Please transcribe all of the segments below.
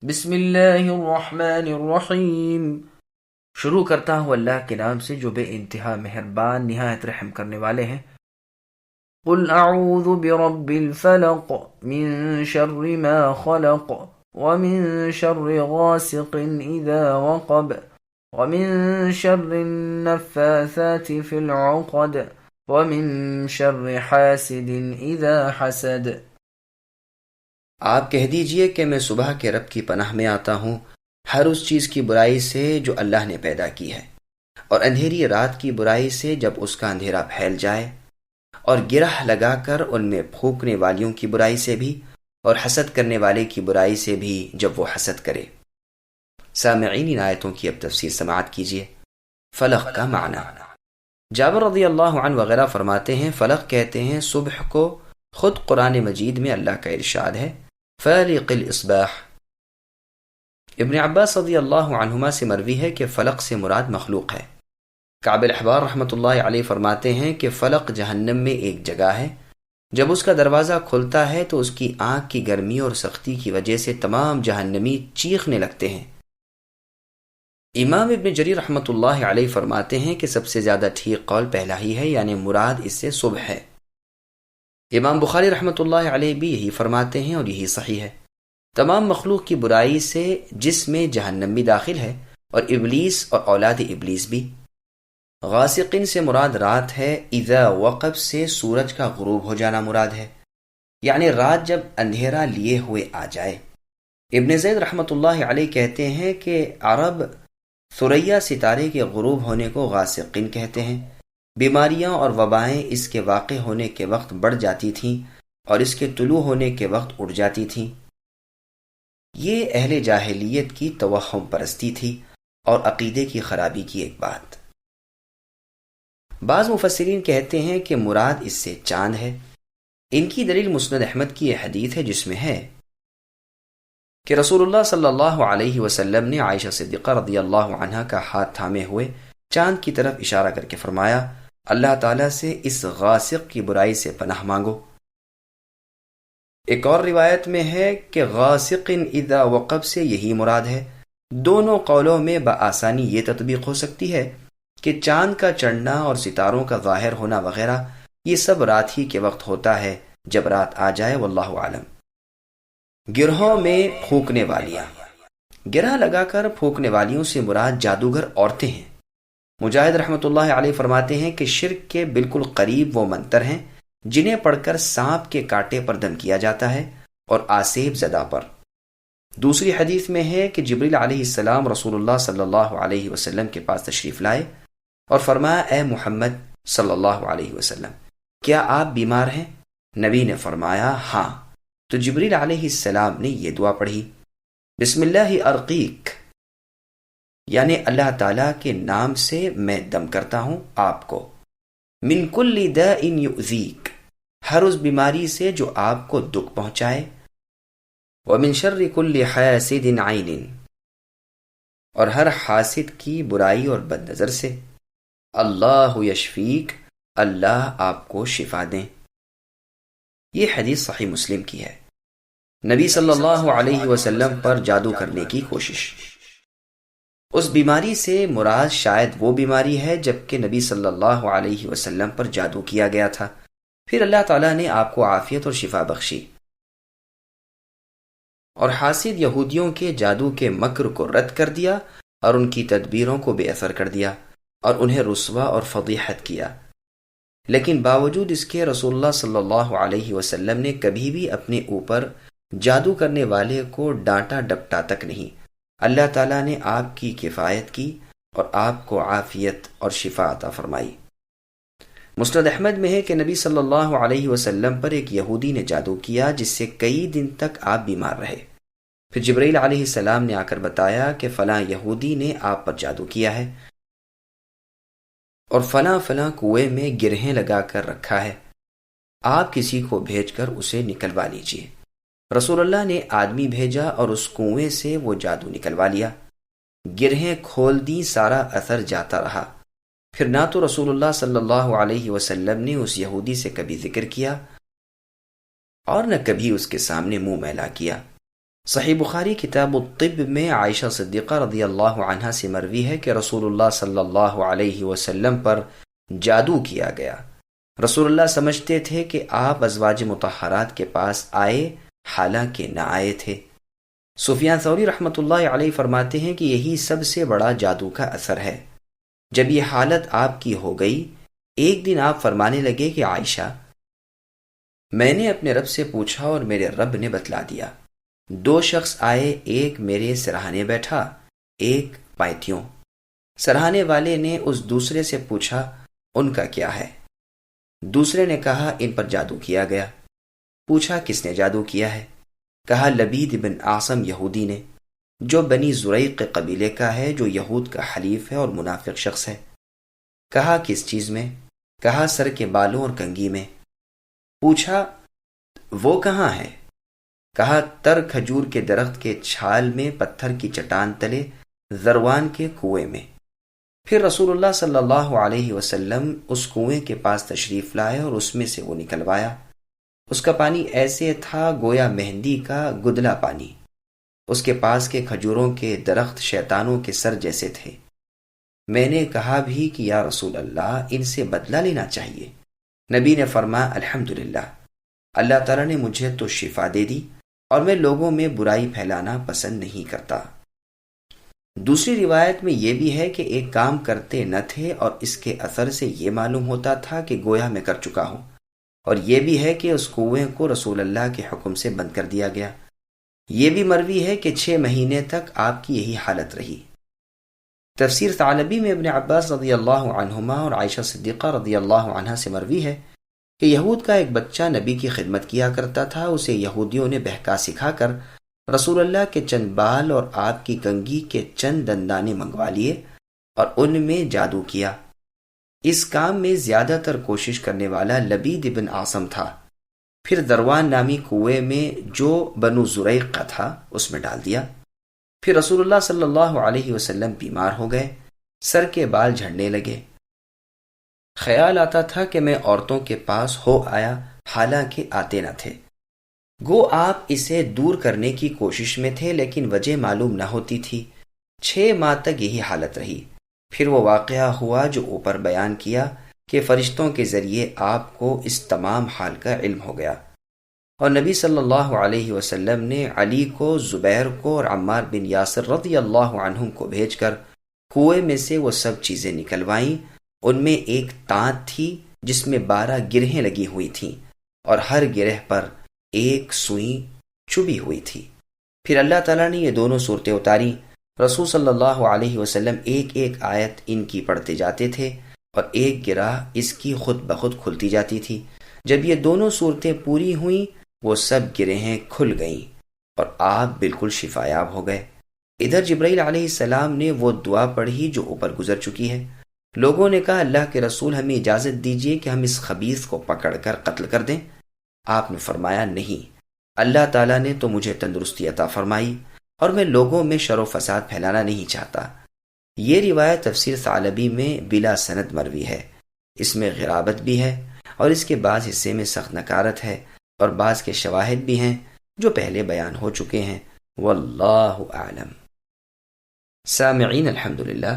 بسم اللہ الرحمن الرحیم۔ شروع کرتا ہوں اللہ کے نام سے جو بے انتہا مہربان نہایت رحم کرنے والے ہیں۔ قل اعوذ برب الفلق من شر ما خلق ومن شر غاسق اذا وقب ومن شر النفاثات في العقد ومن شر حاسد اذا حسد۔ آپ کہہ دیجئے کہ میں صبح کے رب کی پناہ میں آتا ہوں ہر اس چیز کی برائی سے جو اللہ نے پیدا کی ہے، اور اندھیری رات کی برائی سے جب اس کا اندھیرا پھیل جائے، اور گرہ لگا کر ان میں پھونکنے والیوں کی برائی سے بھی، اور حسد کرنے والے کی برائی سے بھی جب وہ حسد کرے۔ سامعین، ان آیتوں کی اب تفسیر سماعت کیجئے۔ فلق کا معنی، جابر رضی اللہ عنہ وغیرہ فرماتے ہیں فلق کہتے ہیں صبح کو۔ خود قرآن مجید میں اللہ کا ارشاد ہے فالق الاصباح۔ ابن عباس رضی اللہ عنہما سے مروی ہے کہ فلق سے مراد مخلوق ہے۔ کعب الاحبار رحمۃ اللہ علیہ فرماتے ہیں کہ فلق جہنم میں ایک جگہ ہے، جب اس کا دروازہ کھلتا ہے تو اس کی آنکھ کی گرمی اور سختی کی وجہ سے تمام جہنمی چیخنے لگتے ہیں۔ امام ابن جریر رحمۃ اللہ علیہ فرماتے ہیں کہ سب سے زیادہ ٹھیک قول پہلا ہی ہے، یعنی مراد اس سے صبح ہے۔ امام بخاری رحمۃ اللہ علیہ بھی یہی فرماتے ہیں اور یہی صحیح ہے۔ تمام مخلوق کی برائی سے جس میں جہنم بھی داخل ہے، اور ابلیس اور اولاد ابلیس بھی۔ غاسقین سے مراد رات ہے، اذا وقب سے سورج کا غروب ہو جانا مراد ہے، یعنی رات جب اندھیرا لیے ہوئے آ جائے۔ ابن زید رحمۃ اللہ علیہ کہتے ہیں کہ عرب ثریا ستارے کے غروب ہونے کو غاسقین کہتے ہیں۔ بیماریاں اور وبائیں اس کے واقع ہونے کے وقت بڑھ جاتی تھیں اور اس کے طلوع ہونے کے وقت اڑ جاتی تھیں۔ یہ اہل جاہلیت کی توہم پرستی تھی اور عقیدے کی خرابی کی ایک بات۔ بعض مفسرین کہتے ہیں کہ مراد اس سے چاند ہے۔ ان کی دلیل مسند احمد کی یہ حدیث ہے جس میں ہے کہ رسول اللہ صلی اللہ علیہ وسلم نے عائشہ صدیقہ رضی اللہ عنہا کا ہاتھ تھامے ہوئے چاند کی طرف اشارہ کر کے فرمایا، اللہ تعالیٰ سے اس غاسق کی برائی سے پناہ مانگو۔ ایک اور روایت میں ہے کہ غاسق اذا وقب سے یہی مراد ہے۔ دونوں قولوں میں بآسانی یہ تطبیق ہو سکتی ہے کہ چاند کا چڑھنا اور ستاروں کا ظاہر ہونا وغیرہ یہ سب رات ہی کے وقت ہوتا ہے جب رات آ جائے، واللہ عالم۔ گرہوں میں پھونکنے والیاں، گرہ لگا کر پھونکنے والیوں سے مراد جادوگر عورتیں ہیں۔ مجاہد رحمۃ اللہ علیہ فرماتے ہیں کہ شرک کے بالکل قریب وہ منتر ہیں جنہیں پڑھ کر سانپ کے کاٹے پر دم کیا جاتا ہے اور آسیب زدہ پر۔ دوسری حدیث میں ہے کہ جبریل علیہ السلام رسول اللہ صلی اللہ علیہ وسلم کے پاس تشریف لائے اور فرمایا، اے محمد صلی اللہ علیہ وسلم، کیا آپ بیمار ہیں؟ نبی نے فرمایا ہاں، تو جبریل علیہ السلام نے یہ دعا پڑھی، بسم اللہ ارقیک، یعنی اللہ تعالیٰ کے نام سے میں دم کرتا ہوں آپ کو، من کل داء یؤذیک، ہر اس بیماری سے جو آپ کو دکھ پہنچائے، ومن شر کل حاسد عین، اور ہر حاسد کی برائی اور بد نظر سے، اللہ یشفیک، اللہ آپ کو شفا دیں۔ یہ حدیث صحیح مسلم کی ہے۔ نبی صلی اللہ علیہ وسلم پر جادو کرنے کی کوشش۔ اس بیماری سے مراد شاید وہ بیماری ہے جبکہ نبی صلی اللہ علیہ وسلم پر جادو کیا گیا تھا، پھر اللہ تعالیٰ نے آپ کو عافیت اور شفا بخشی۔ اور حاسد یہودیوں کے جادو کے مکر کو رد کر دیا اور ان کی تدبیروں کو بے اثر کر دیا اور انہیں رسوا اور فضیحت کیا، لیکن باوجود اس کے رسول اللہ صلی اللہ علیہ وسلم نے کبھی بھی اپنے اوپر جادو کرنے والے کو ڈانٹا ڈپٹا تک نہیں۔ اللہ تعالیٰ نے آپ کی کفایت کی اور آپ کو عافیت اور شفا عطا فرمائی۔ مسند احمد میں ہے کہ نبی صلی اللہ علیہ وسلم پر ایک یہودی نے جادو کیا جس سے کئی دن تک آپ بیمار رہے۔ پھر جبرائیل علیہ السلام نے آ کر بتایا کہ فلاں یہودی نے آپ پر جادو کیا ہے اور فلاں فلاں کنویں میں گرہیں لگا کر رکھا ہے، آپ کسی کو بھیج کر اسے نکلوا لیجیے۔ رسول اللہ نے آدمی بھیجا اور اس کنویں سے وہ جادو نکلوا لیا، گرہیں کھول دی، سارا اثر جاتا رہا۔ پھر نہ تو رسول اللہ صلی اللہ علیہ وسلم نے اس یہودی سے کبھی ذکر کیا اور نہ کبھی اس کے سامنے منہ میلا کیا۔ صحیح بخاری کتاب الطب میں عائشہ صدیقہ رضی اللہ عنہا سے مروی ہے کہ رسول اللہ صلی اللہ علیہ وسلم پر جادو کیا گیا۔ رسول اللہ سمجھتے تھے کہ آپ ازواج مطہرات کے پاس آئے، حالانکہ نہ آئے تھے۔ سفیان ثوری رحمۃ اللہ علیہ فرماتے ہیں کہ یہی سب سے بڑا جادو کا اثر ہے۔ جب یہ حالت آپ کی ہو گئی، ایک دن آپ فرمانے لگے کہ عائشہ، میں نے اپنے رب سے پوچھا اور میرے رب نے بتلا دیا۔ دو شخص آئے، ایک میرے سرہانے بیٹھا، ایک پائتیوں۔ سرہانے والے نے اس دوسرے سے پوچھا ان کا کیا ہے؟ دوسرے نے کہا ان پر جادو کیا گیا۔ پوچھا کس نے جادو کیا ہے؟ کہا لبید بن عاصم یہودی نے، جو بنی زریق قبیلے کا ہے، جو یہود کا حلیف ہے اور منافق شخص ہے۔ کہا کس چیز میں؟ کہا سر کے بالوں اور کنگھی میں۔ پوچھا وہ کہاں ہے؟ کہا تر کھجور کے درخت کے چھال میں، پتھر کی چٹان تلے، ذروان کے کنویں میں۔ پھر رسول اللہ صلی اللہ علیہ وسلم اس کنویں کے پاس تشریف لائے اور اس میں سے وہ نکلوایا۔ اس کا پانی ایسے تھا گویا مہندی کا گدلا پانی۔ اس کے پاس کے کھجوروں کے درخت شیطانوں کے سر جیسے تھے۔ میں نے کہا بھی کہ یا رسول اللہ، ان سے بدلہ لینا چاہیے۔ نبی نے فرمایا الحمدللہ، اللہ تعالیٰ نے مجھے تو شفا دے دی، اور میں لوگوں میں برائی پھیلانا پسند نہیں کرتا۔ دوسری روایت میں یہ بھی ہے کہ ایک کام کرتے نہ تھے اور اس کے اثر سے یہ معلوم ہوتا تھا کہ گویا میں کر چکا ہوں، اور یہ بھی ہے کہ اس کنویں کو رسول اللہ کے حکم سے بند کر دیا گیا۔ یہ بھی مروی ہے کہ 6 مہینے تک آپ کی یہی حالت رہی۔ تفسیر ثعلبی میں ابن عباس رضی اللہ عنہما اور عائشہ صدیقہ رضی اللہ عنہا سے مروی ہے کہ یہود کا ایک بچہ نبی کی خدمت کیا کرتا تھا۔ اسے یہودیوں نے بہکا سکھا کر رسول اللہ کے چند بال اور آپ کی کنگھی کے چند دندانے منگوا لیے اور ان میں جادو کیا۔ اس کام میں زیادہ تر کوشش کرنے والا لبید بن عاصم تھا۔ پھر ذروان نامی کنویں میں جو بنو زریق کا تھا اس میں ڈال دیا۔ پھر رسول اللہ صلی اللہ علیہ وسلم بیمار ہو گئے، سر کے بال جھڑنے لگے۔ خیال آتا تھا کہ میں عورتوں کے پاس ہو آیا، حالانکہ آتے نہ تھے۔ گو آپ اسے دور کرنے کی کوشش میں تھے، لیکن وجہ معلوم نہ ہوتی تھی۔ 6 ماہ تک یہی حالت رہی۔ پھر وہ واقعہ ہوا جو اوپر بیان کیا کہ فرشتوں کے ذریعے آپ کو اس تمام حال کا علم ہو گیا، اور نبی صلی اللہ علیہ وسلم نے علی کو، زبیر کو اور عمار بن یاسر رضی اللہ عنہم کو بھیج کر کنویں میں سے وہ سب چیزیں نکلوائیں۔ ان میں ایک تانت تھی جس میں 12 گرہیں لگی ہوئی تھیں، اور ہر گرہ پر ایک سوئی چبھی ہوئی تھی۔ پھر اللہ تعالیٰ نے یہ دونوں صورتیں اتاری۔ رسول صلی اللہ علیہ وسلم ایک ایک آیت ان کی پڑھتے جاتے تھے، اور ایک گرہ اس کی خود بخود کھلتی جاتی تھی۔ جب یہ دونوں صورتیں پوری ہوئیں، وہ سب گرہیں کھل گئیں اور آپ بالکل شفایاب ہو گئے۔ ادھر جبرائیل علیہ السلام نے وہ دعا پڑھی جو اوپر گزر چکی ہے۔ لوگوں نے کہا اللہ کے رسول، ہمیں اجازت دیجیے کہ ہم اس خبیث کو پکڑ کر قتل کر دیں۔ آپ نے فرمایا نہیں، اللہ تعالیٰ نے تو مجھے تندرستی عطا فرمائی، اور میں لوگوں میں شر و فساد پھیلانا نہیں چاہتا۔ یہ روایت تفسیر ثعلبی میں بلا سند مروی ہے۔ اس میں غرابت بھی ہے، اور اس کے بعض حصے میں سخت نکارت ہے، اور بعض کے شواہد بھی ہیں جو پہلے بیان ہو چکے ہیں۔ واللہ اعلم۔ سامعین، الحمدللہ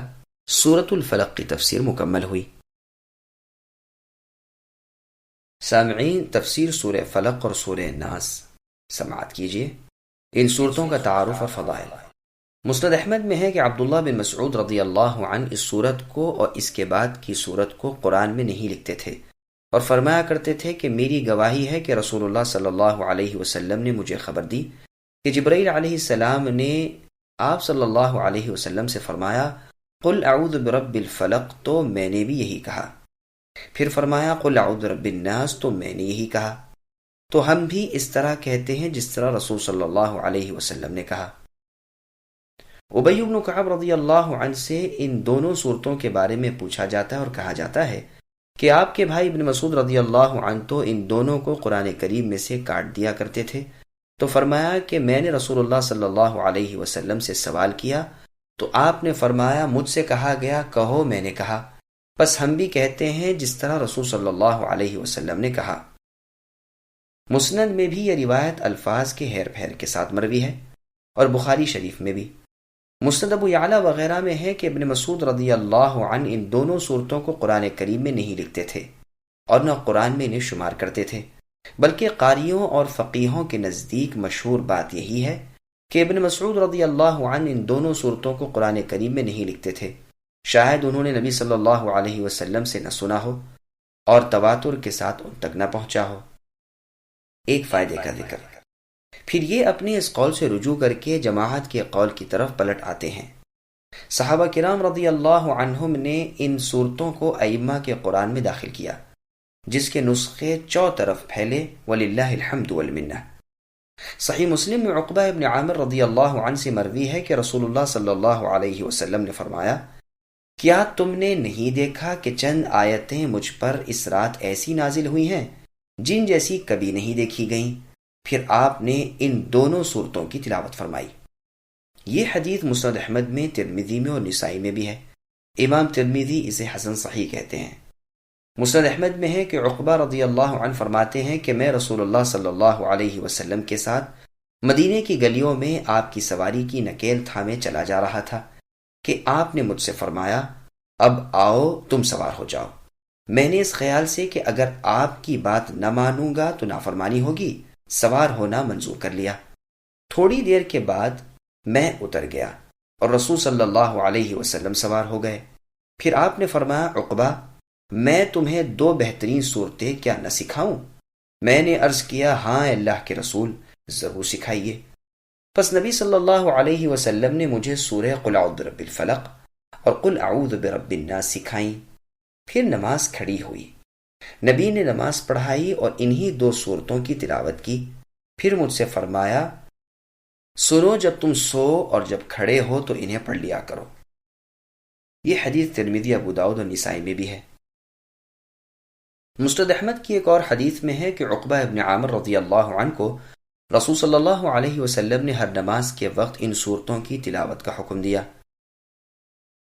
سورۃ الفلق کی تفسیر مکمل ہوئی۔ سامعین، تفسیر سورہ فلق اور سورہ ناس سماعت کیجیے۔ ان صورتوں کا تعارف اور فضائل۔ مسند احمد میں ہے کہ عبداللہ بن مسعود رضی اللہ عنہ اس صورت کو اور اس کے بعد کی صورت کو قرآن میں نہیں لکھتے تھے، اور فرمایا کرتے تھے کہ میری گواہی ہے کہ رسول اللہ صلی اللہ علیہ وسلم نے مجھے خبر دی کہ جبرائیل علیہ السلام نے آپ صلی اللہ علیہ وسلم سے فرمایا قل اعوذ برب الفلق، تو میں نے بھی یہی کہا۔ پھر فرمایا قل اعوذ برب الناس، تو میں نے یہی کہا۔ تو ہم بھی اس طرح کہتے ہیں جس طرح رسول صلی اللہ علیہ وسلم نے کہا۔ ابی بن کعب رضی اللہ عنہ سے ان دونوں صورتوں کے بارے میں پوچھا جاتا ہے اور کہا جاتا ہے کہ آپ کے بھائی ابن مسعود رضی اللہ عنہ تو ان دونوں کو قرآن کریم میں سے کاٹ دیا کرتے تھے۔ تو فرمایا کہ میں نے رسول اللہ صلی اللہ علیہ وسلم سے سوال کیا تو آپ نے فرمایا مجھ سے کہا گیا کہو میں نے کہا، بس ہم بھی کہتے ہیں جس طرح رسول صلی اللہ علیہ وسلم نے کہا۔ مسند میں بھی یہ روایت الفاظ کے ہیر پھیر کے ساتھ مروی ہے۔ اور بخاری شریف میں بھی۔ مسند ابو یعلا وغیرہ میں ہے کہ ابن مسعود رضی اللہ عنہ ان دونوں صورتوں کو قرآن کریم میں نہیں لکھتے تھے اور نہ قرآن میں انہیں شمار کرتے تھے، بلکہ قاریوں اور فقیہوں کے نزدیک مشہور بات یہی ہے کہ ابن مسعود رضی اللہ عنہ ان دونوں صورتوں کو قرآن کریم میں نہیں لکھتے تھے، شاید انہوں نے نبی صلی اللہ علیہ وسلم سے نہ سنا ہو اور تواتر کے ساتھ ان تک نہ پہنچا ہو۔ ایک فائدے کا ذکر، پھر یہ اپنے اس قول سے رجوع کر کے جماعت کے قول کی طرف پلٹ آتے ہیں۔ صحابہ کرام رضی اللہ عنہم نے ان صورتوں کو ائمہ کے قرآن میں داخل کیا، جس کے نسخے چوطرف پھیلے، وللہ الحمد والمنہ۔ صحیح مسلم میں عقبہ ابن عامر رضی اللہ عنہ سے مروی ہے کہ رسول اللہ صلی اللہ علیہ وسلم نے فرمایا، کیا تم نے نہیں دیکھا کہ چند آیتیں مجھ پر اس رات ایسی نازل ہوئی ہیں جن جیسی کبھی نہیں دیکھی گئیں؟ پھر آپ نے ان دونوں صورتوں کی تلاوت فرمائی۔ یہ حدیث مسند احمد میں، ترمذی میں اور نسائی میں بھی ہے۔ امام ترمذی اسے حسن صحیح کہتے ہیں۔ مسند احمد میں ہے کہ عقبہ رضی اللہ عنہ فرماتے ہیں کہ میں رسول اللہ صلی اللہ علیہ وسلم کے ساتھ مدینے کی گلیوں میں آپ کی سواری کی نکیل تھامے چلا جا رہا تھا کہ آپ نے مجھ سے فرمایا، اب آؤ تم سوار ہو جاؤ۔ میں نے اس خیال سے کہ اگر آپ کی بات نہ مانوں گا تو نافرمانی ہوگی، سوار ہونا منظور کر لیا۔ تھوڑی دیر کے بعد میں اتر گیا اور رسول صلی اللہ علیہ وسلم سوار ہو گئے۔ پھر آپ نے فرمایا، عقبہ میں تمہیں دو بہترین صورتیں کیا نہ سکھاؤں؟ میں نے عرض کیا، ہاں اللہ کے رسول، ضرور سکھائیے۔ پس نبی صلی اللہ علیہ وسلم نے مجھے سورہ قل اعوذ برب الفلق اور قل اعوذ برب الناس سکھائیں۔ پھر نماز کھڑی ہوئی، نبی نے نماز پڑھائی اور انہی دو صورتوں کی تلاوت کی۔ پھر مجھ سے فرمایا، سنو جب تم سو اور جب کھڑے ہو تو انہیں پڑھ لیا کرو۔ یہ حدیث ترمذی، ابو داؤد اور نسائی میں بھی ہے۔ مسند احمد کی ایک اور حدیث میں ہے کہ عقبہ ابن عامر رضی اللہ عنہ کو رسول صلی اللہ علیہ وسلم نے ہر نماز کے وقت ان صورتوں کی تلاوت کا حکم دیا۔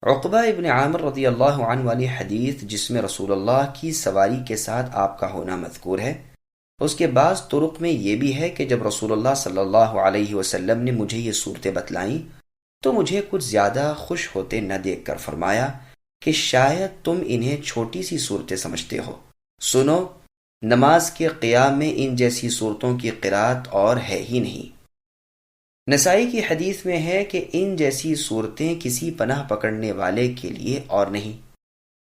عقبہ ابن عامر رضی اللہ عنہ والی حدیث جس میں رسول اللہ کی سواری کے ساتھ آپ کا ہونا مذکور ہے، اس کے بعض طرق میں یہ بھی ہے کہ جب رسول اللہ صلی اللہ علیہ وسلم نے مجھے یہ صورتیں بتلائیں تو مجھے کچھ زیادہ خوش ہوتے نہ دیکھ کر فرمایا کہ شاید تم انہیں چھوٹی سی صورتیں سمجھتے ہو، سنو نماز کے قیام میں ان جیسی صورتوں کی قرات اور ہے ہی نہیں۔ نسائی کی حدیث میں ہے کہ ان جیسی صورتیں کسی پناہ پکڑنے والے کے لیے اور نہیں۔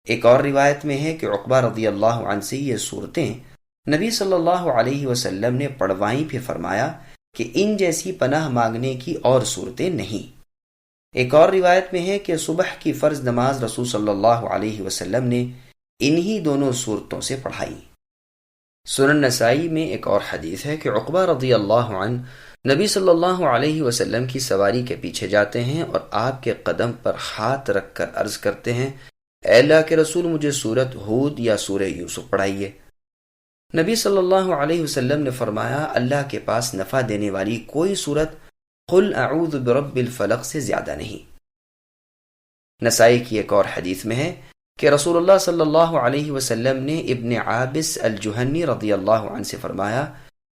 ایک اور روایت میں ہے کہ عقبہ رضی اللہ عنہ سے یہ صورتیں نبی صلی اللہ علیہ وسلم نے پڑھوائیں، پھر فرمایا کہ ان جیسی پناہ مانگنے کی اور صورتیں نہیں۔ ایک اور روایت میں ہے کہ صبح کی فرض نماز رسول صلی اللہ علیہ وسلم نے انہی دونوں صورتوں سے پڑھائی۔ سنن نسائی میں ایک اور حدیث ہے کہ عقبہ رضی اللہ عنہ نبی صلی اللہ علیہ وسلم کی سواری کے پیچھے جاتے ہیں اور آپ کے قدم پر ہاتھ رکھ کر عرض کرتے ہیں، اے اللہ کے رسول، مجھے سورۃ ہود یا سورہ یوسف پڑھائیے۔ نبی صلی اللہ علیہ وسلم نے فرمایا، اللہ کے پاس نفع دینے والی کوئی سورت قل اعوذ برب الفلق سے زیادہ نہیں۔ نسائی کی ایک اور حدیث میں ہے کہ رسول اللہ صلی اللہ علیہ وسلم نے ابن عابس الجہنی رضی اللہ عنہ سے فرمایا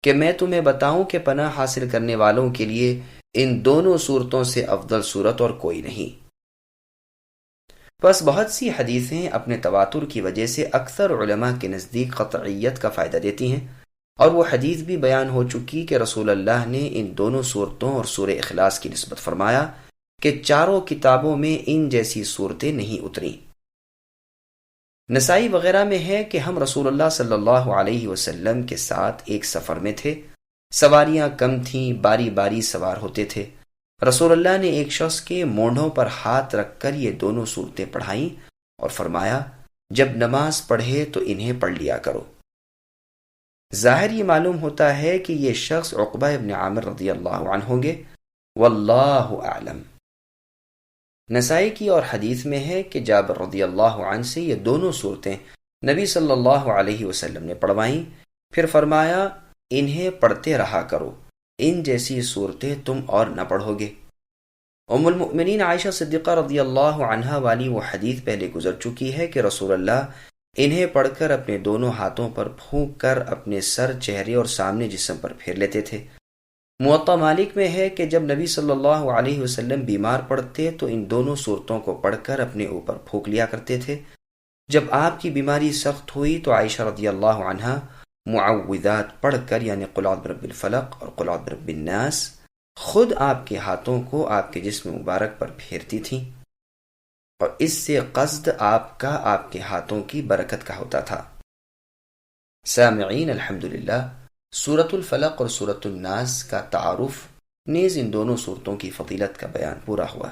کہ میں تمہیں بتاؤں کہ پناہ حاصل کرنے والوں کے لیے ان دونوں صورتوں سے افضل صورت اور کوئی نہیں۔ بس بہت سی حدیثیں اپنے تواتر کی وجہ سے اکثر علماء کے نزدیک قطعیت کا فائدہ دیتی ہیں، اور وہ حدیث بھی بیان ہو چکی کہ رسول اللہ نے ان دونوں صورتوں اور سورہ اخلاص کی نسبت فرمایا کہ چاروں کتابوں میں ان جیسی صورتیں نہیں اتریں۔ نسائی وغیرہ میں ہے کہ ہم رسول اللہ صلی اللہ علیہ وسلم کے ساتھ ایک سفر میں تھے، سواریاں کم تھیں، باری باری سوار ہوتے تھے۔ رسول اللہ نے ایک شخص کے مونڈھوں پر ہاتھ رکھ کر یہ دونوں صورتیں پڑھائیں اور فرمایا، جب نماز پڑھے تو انہیں پڑھ لیا کرو۔ ظاہر یہ معلوم ہوتا ہے کہ یہ شخص عقبہ ابن عامر رضی اللہ عنہ ہوں گے، واللہ اعلم۔ نسائی کی اور حدیث میں ہے کہ جابر رضی اللہ عنہ سے یہ دونوں صورتیں نبی صلی اللہ علیہ وسلم نے پڑھوائیں، پھر فرمایا، انہیں پڑھتے رہا کرو، ان جیسی صورتیں تم اور نہ پڑھو گے۔ ام المؤمنین عائشہ صدیقہ رضی اللہ عنہا والی وہ حدیث پہلے گزر چکی ہے کہ رسول اللہ انہیں پڑھ کر اپنے دونوں ہاتھوں پر پھونک کر اپنے سر، چہرے اور سامنے جسم پر پھیر لیتے تھے۔ موطا مالک میں ہے کہ جب نبی صلی اللہ علیہ وسلم بیمار پڑتے تو ان دونوں صورتوں کو پڑھ کر اپنے اوپر پھونک لیا کرتے تھے۔ جب آپ کی بیماری سخت ہوئی تو عائشہ رضی اللہ عنہا معوذات پڑھ کر یعنی قل اعوذ برب الفلق اور قل اعوذ برب الناس خود آپ کے ہاتھوں کو آپ کے جسم مبارک پر پھیرتی تھیں، اور اس سے قصد آپ کا آپ کے ہاتھوں کی برکت کا ہوتا تھا۔ سامعین، الحمدللہ سورۃ الفلق اور سورۃ الناس کا تعارف نیز ان دونوں صورتوں کی فضیلت کا بیان پورا ہوا۔